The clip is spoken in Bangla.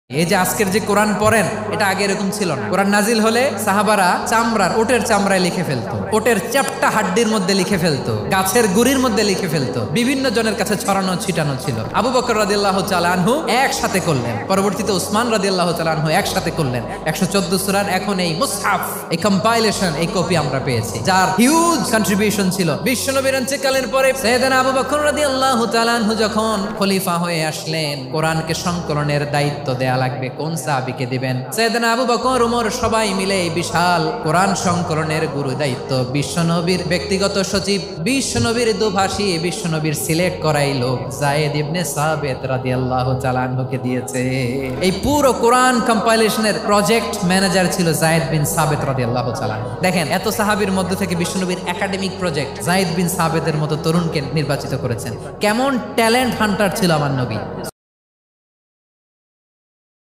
এই যে আজকের যে কোরআন পড়েন এটা আগে এরকম ছিল না। কোরআন নাজিল হলে সাহাবারা ওটের চামড়ায় লিখে ফেলতো, ওটের চ্যাপ্টা হাড্ডির মধ্যে লিখে ফেলতো, গাছের গুড়ির মধ্যে লিখে ফেলতো, বিভিন্ন জনের কাছে ছড়ানো ছিটানো ছিল। আবু বকর রাদিয়াল্লাহু তাআলা আনহু একসাথে করলেন, পরবর্তীতে উসমান রাদিয়াল্লাহু তাআলা আনহু একসাথে করলেন 114 সূরার এখন এই মুসহাফ, এই কম্পাইলেশন, এই কপি আমরা পেয়েছি, যার হিউজ কন্ট্রিবিউশন ছিল। বিশ্বনবীর ইন্তেকালের পরে সাইয়েদনা আবু বকর রাদিয়াল্লাহু তাআলা আনহু যখন খলিফা হয়ে আসলেন, কোরআনকে সংকলনের দায়িত্ব দেয়া লাগবে, কোন সাহাবীকে দিবেন? সাইয়েদনা আবু বকর, ওমর সবাই মিলে এই বিশাল কোরআন সংকলনের গুরু দায়িত্ব বিশ্বনবীর ব্যক্তিগত সচিব, বিশ্বনবীর দুভাষী, বিশ্বনবীর সিলেক্ট করাই লোক যায়েদ ইবনে সাবিত রাদিয়াল্লাহু তাআলা আনহুকে দিয়েছে। এই পুরো কোরআন কম্পাইলেশনের প্রজেক্ট ম্যানেজার ছিল যায়েদ বিন সাবিত রাদিয়াল্লাহু তাআলা। দেখেন, এত সাহাবীর মধ্যে থেকে বিশ্বনবীর একাডেমিক প্রজেক্ট যায়েদ বিন সাবিতের মতো তরুণকে নির্বাচিত করেছেন। কেমন ট্যালেন্ট হান্টার ছিল আমার নবী।